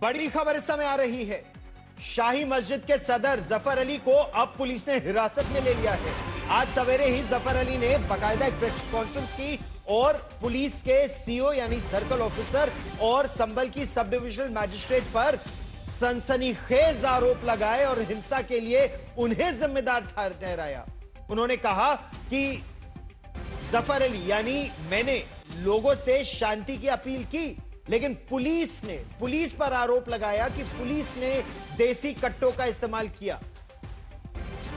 बड़ी खबर इस समय आ रही है। शाही मस्जिद के सदर जफर अली को अब पुलिस ने हिरासत में ले लिया है। आज सवेरे ही जफर अली ने बाकायदा एक प्रेस कॉन्फ्रेंस की और पुलिस के सीओ यानी सर्कल ऑफिसर और संभल की सब डिविजनल मैजिस्ट्रेट पर सनसनीखेज आरोप लगाए और हिंसा के लिए उन्हें जिम्मेदार ठहराया। उन्होंने कहा कि जफर अली यानी मैंने लोगों से शांति की अपील की, लेकिन पुलिस पर आरोप लगाया कि पुलिस ने देसी कट्टों का इस्तेमाल किया।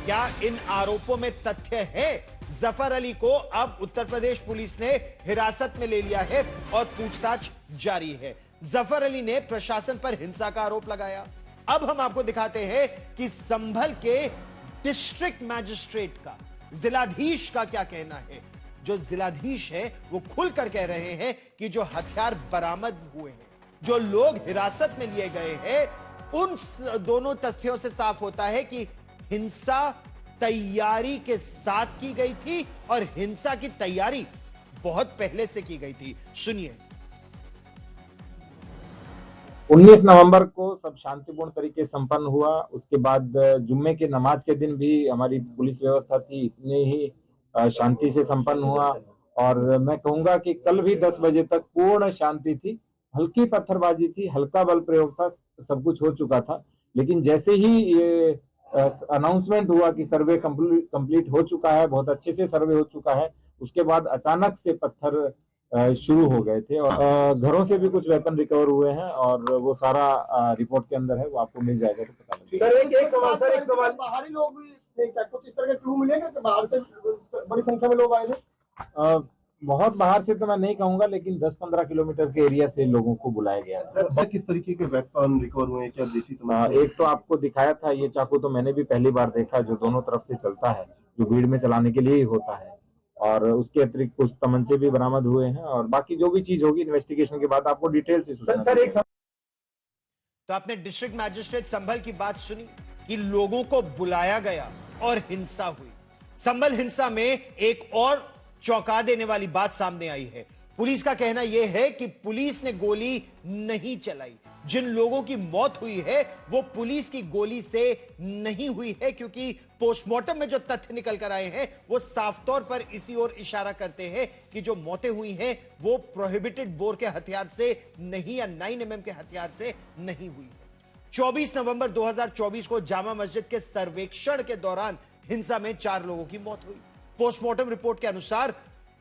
क्या इन आरोपों में तथ्य है? जफर अली को अब उत्तर प्रदेश पुलिस ने हिरासत में ले लिया है और पूछताछ जारी है। जफर अली ने प्रशासन पर हिंसा का आरोप लगाया। अब हम आपको दिखाते हैं कि संभल के डिस्ट्रिक्ट मैजिस्ट्रेट का, जिलाधीश का क्या कहना है। जो जिलाधीश है वो खुलकर कह रहे हैं कि जो हथियार बरामद हुए हैं, जो लोग हिरासत में लिए गए हैं, उन दोनों तथ्यों से साफ होता है कि हिंसा तैयारी के साथ की गई थी और हिंसा की तैयारी बहुत पहले से की गई थी। सुनिए। 19 नवंबर को सब शांतिपूर्ण तरीके संपन्न हुआ। उसके बाद जुम्मे के नमाज के दिन भी हमारी पुलिस व्यवस्था थी, इतने ही शांति से संपन्न हुआ। और मैं कहूंगा कि कल भी 10 बजे तक पूर्ण शांति थी। हल्की पत्थरबाजी थी, हल्का बल प्रयोग था, सब कुछ हो चुका था। लेकिन जैसे ही ये अनाउंसमेंट हुआ कि सर्वे कंप्लीट हो चुका है, बहुत अच्छे से सर्वे हो चुका है, उसके बाद अचानक से पत्थर शुरू हो गए थे और घरों से भी कुछ वेपन रिकवर हुए हैं और वो सारा रिपोर्ट के अंदर है, वो आपको मिल जाएगा तो पता लगेगा। सर एक सवाल बाहरी लोग भी कुछ इस तरह के क्लू मिलेंगे कि बाहर से बड़ी संख्या में लोग आए थे? बहुत बाहर से तो मैं नहीं कहूंगा, लेकिन 10-15 किलोमीटर के एरिया से लोगों को बुलाया गया है। किस तरीके के वेपन रिकवर हुए, क्या देसी? एक तो आपको दिखाया था, ये चाकू तो मैंने भी पहली बार देखा, जो दोनों तरफ से चलता है, जो भीड़ में चलाने के लिए ही होता है। और उसके अतिरिक्त कुछ तमंचे भी बरामद हुए हैं और बाकी जो भी चीज होगी इन्वेस्टिगेशन के बाद आपको डिटेल से तो आपने डिस्ट्रिक्ट मैजिस्ट्रेट संभल की बात सुनी कि लोगों को बुलाया गया और हिंसा हुई। संभल हिंसा में एक और चौंका देने वाली बात सामने आई है। पुलिस का कहना यह है कि पुलिस ने गोली नहीं चलाई। जिन लोगों की मौत हुई है वो पुलिस की गोली से नहीं हुई है, क्योंकि पोस्टमार्टम में जो तथ्य निकल कर आए हैं वो साफ तौर पर इसी ओर इशारा करते हैं कि जो मौतें हुई हैं वो प्रोहिबिटेड बोर के हथियार से नहीं या 9mm के हथियार से नहीं हुई है। 24 नवंबर 2024 को जामा मस्जिद के सर्वेक्षण के दौरान हिंसा में 4 लोगों की मौत हुई। पोस्टमार्टम रिपोर्ट के अनुसार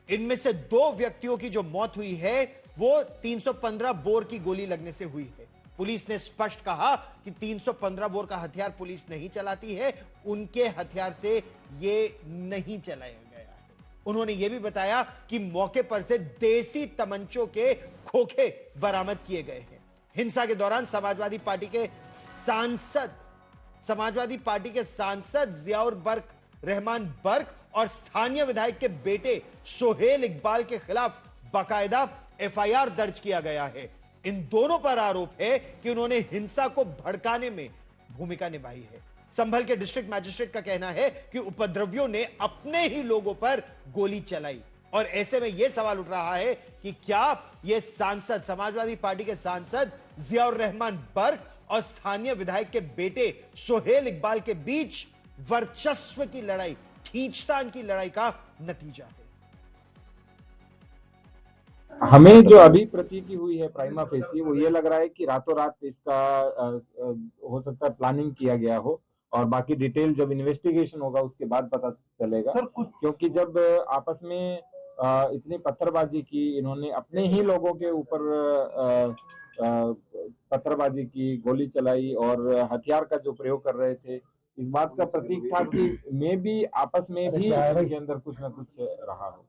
इनमें से 2 व्यक्तियों की जो मौत हुई है वो 315 बोर की गोली लगने से हुई है। पुलिस ने स्पष्ट कहा कि 315 बोर का हथियार पुलिस नहीं चलाती है, उनके हथियार से ये नहीं चलाया गया है। उन्होंने यह भी बताया कि मौके पर से देसी तमंचों के खोखे बरामद किए गए हैं। हिंसा के दौरान समाजवादी पार्टी के सांसद जियाउर बर्क रहमान बर्क और स्थानीय विधायक के बेटे सोहेल इकबाल के खिलाफ बाकायदा एफआईआर दर्ज किया गया है। इन दोनों पर आरोप है कि उन्होंने हिंसा को भड़काने में भूमिका निभाई है। संभल के डिस्ट्रिक्ट मैजिस्ट्रेट का कहना है कि उपद्रवियों ने अपने ही लोगों पर गोली चलाई और ऐसे में यह सवाल उठ रहा है कि क्या यह सांसद, समाजवादी पार्टी के सांसद जियाउर रहमान बर्क और स्थानीय विधायक के बेटे सोहेल इकबाल के बीच वर्चस्व की लड़ाई, खींचतान की लड़ाई का नतीजा है। हमें जो अभी प्रतीति हुई है प्राइमा फेसी, वो ये लग रहा है कि रातों रात इसका हो सकता है प्लानिंग किया गया हो और बाकी डिटेल जब इन्वेस्टिगेशन होगा उसके बाद पता चलेगा। क्योंकि जब आपस में इतनी पत्थरबाजी की, इन्होंने अपने ही लोगों के ऊपर पत्थरबाजी की, गोली चलाई और हथियार का जो प्रयोग कर रहे थे, इस बात का प्रतीक था कि मे भी आपस में भी इनके अंदर कुछ ना कुछ रहा हो।